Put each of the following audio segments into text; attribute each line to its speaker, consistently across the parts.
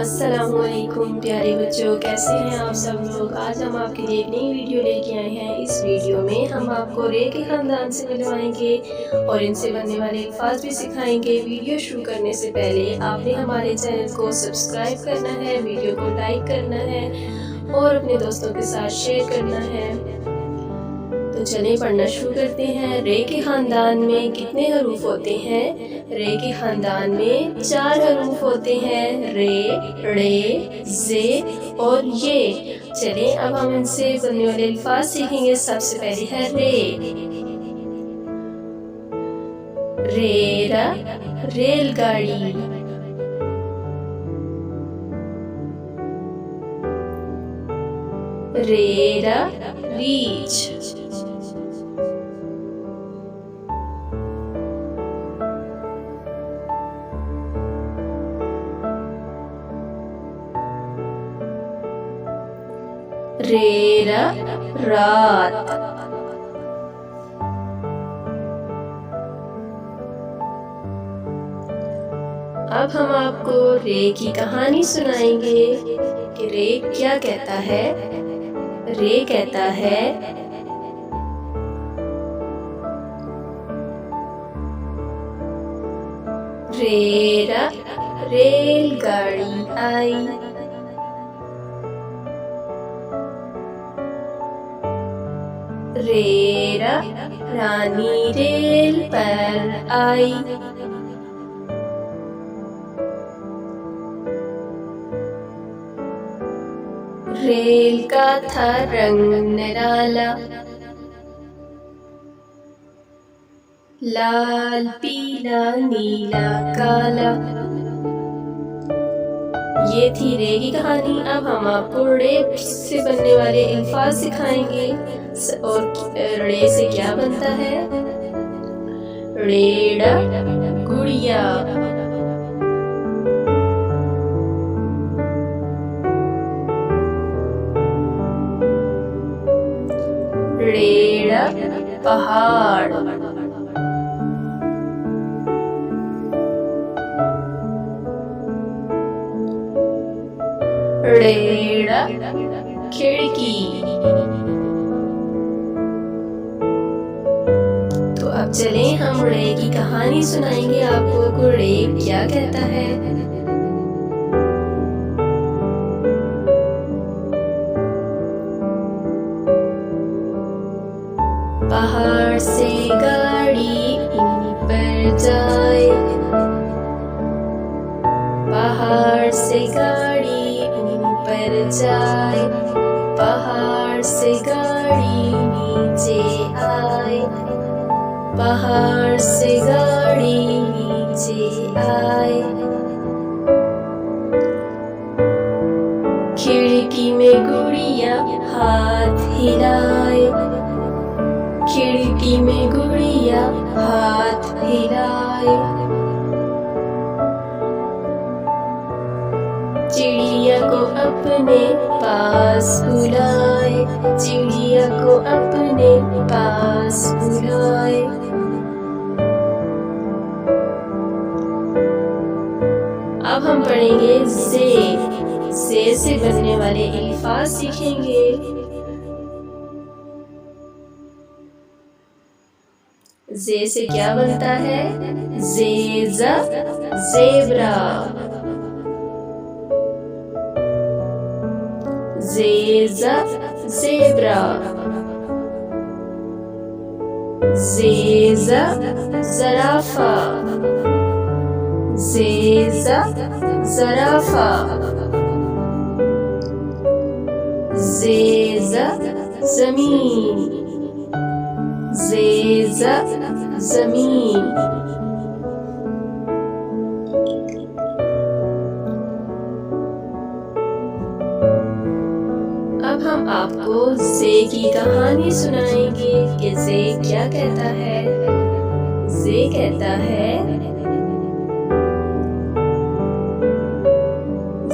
Speaker 1: अस्सलामुअलैकुम प्यारे बच्चों, कैसे हैं आप सब लोग। आज हम आपके लिए एक नई वीडियो लेके आए हैं। इस वीडियो में हम आपको रे के ख़ानदान से मिलवाएंगे और इनसे बनने वाले अल्फाज भी सिखाएंगे। वीडियो शुरू करने से पहले आपने हमारे चैनल को सब्सक्राइब करना है, वीडियो को लाइक करना है और अपने दोस्तों के साथ शेयर करना है। तो चलिए पढ़ना शुरू करते हैं। रे के ख़ानदान में कितने हरूफ होते हैं? रे के ख़ानदान में 4 हरूफ होते हैं, रे, रे, जे और ये। चलिए अब हम इनसे बनने वाले अल्फाज सीखेंगे। सबसे पहले है रे। रेरा रेलगाड़ी, रेरा रीछ, रेरा रात, अब हम आपको रे की कहानी सुनाएंगे कि रे क्या कहता है। रे कहता है रेरा रेलगाड़ी आई, रेरा रानी रेल पर आई, रेल का था रंग निराला, लाल पीला नीला काला। ये थी रे की कहानी। अब हम आपको रे से बनने वाले अल्फाज सिखाएंगे। और रे से क्या बनता है? रेड़ा गुड़िया, रेड़ा पहाड़, रेड़ा खिड़की। तो अब चलें हम रे की कहानी सुनाएंगे आपको। रे क्या कहता है? पहाड़ से गाड़ी ऊपर जाए, पहाड़ से गाड़ी ऊपर जाए, पहाड़ से गाड़ी नीचे आए, पहाड़ से गाड़ी नीचे आए। खिड़की में गुड़िया हाथ हिलाए, खिड़की में गुड़िया हाथ हिलाए। चिड़िया को अपने पास बुलाए, चिड़िया को अपने पास बुलाए। अब हम पढ़ेंगे जे से बनने वाले अल्फाज सीखेंगे। जे से क्या बनता है? जेजा ज़ेब्रा, जेजा ज़ेब्रा, जेजा ज़राफ़ा, जेजा ज़राफ़ा, जेजा ज़मीन, जेजा ज़मीन। अब हम आपको जे की कहानी सुनाएंगे कि जे क्या कहता है। जे कहता है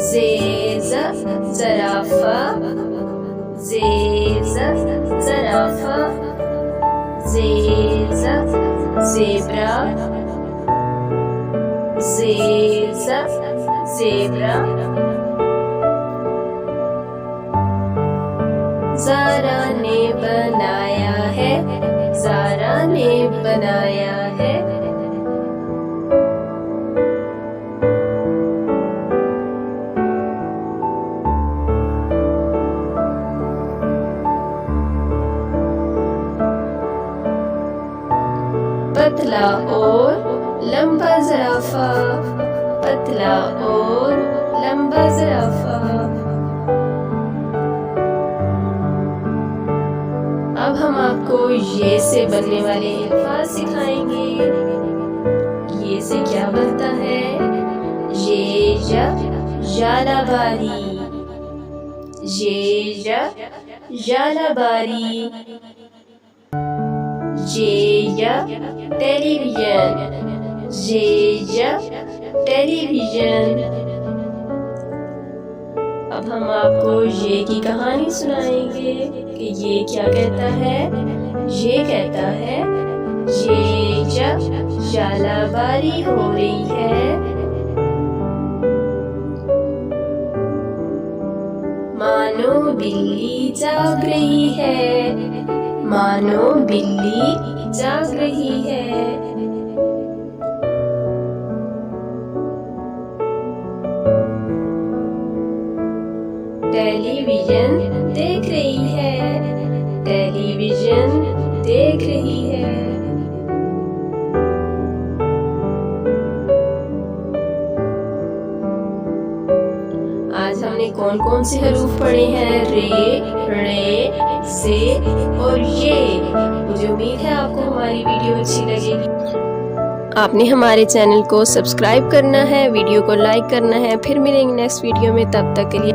Speaker 1: जेजा ज़राफ़ा, जेजा ज़राफ़ा, जेजा ज़ेब्रा, zebra, zebra. ने बनाया है। पतला और लंबा ज़राफ़ा, पतला और लंबा ज़राफ़ा। अब हम आपको ये से बनने वाले अल्फाज सिखाएंगे। ये से क्या बनता है? ये जालाबारी, ये जालाबारी। ये टेलीविजन, ये टेलीविजन। अब हम आपको ये की कहानी सुनाएंगे कि ये क्या कहता है। ये कहता है ये जालाबारी हो रही है। मानो बिल्ली जाग रही है, मानो बिल्ली जाग रही है। टेलीविजन देख रही है, टेलीविजन देख रही है। आज हमने कौन कौन से हरूफ पढ़े हैं? रे, रे, से और ये। मुझे उम्मीद है आपको हमारी वीडियो अच्छी लगेगी। आपने हमारे चैनल को सब्सक्राइब करना है, वीडियो को लाइक करना है। फिर मिलेंगे नेक्स्ट वीडियो में, तब तक के लिए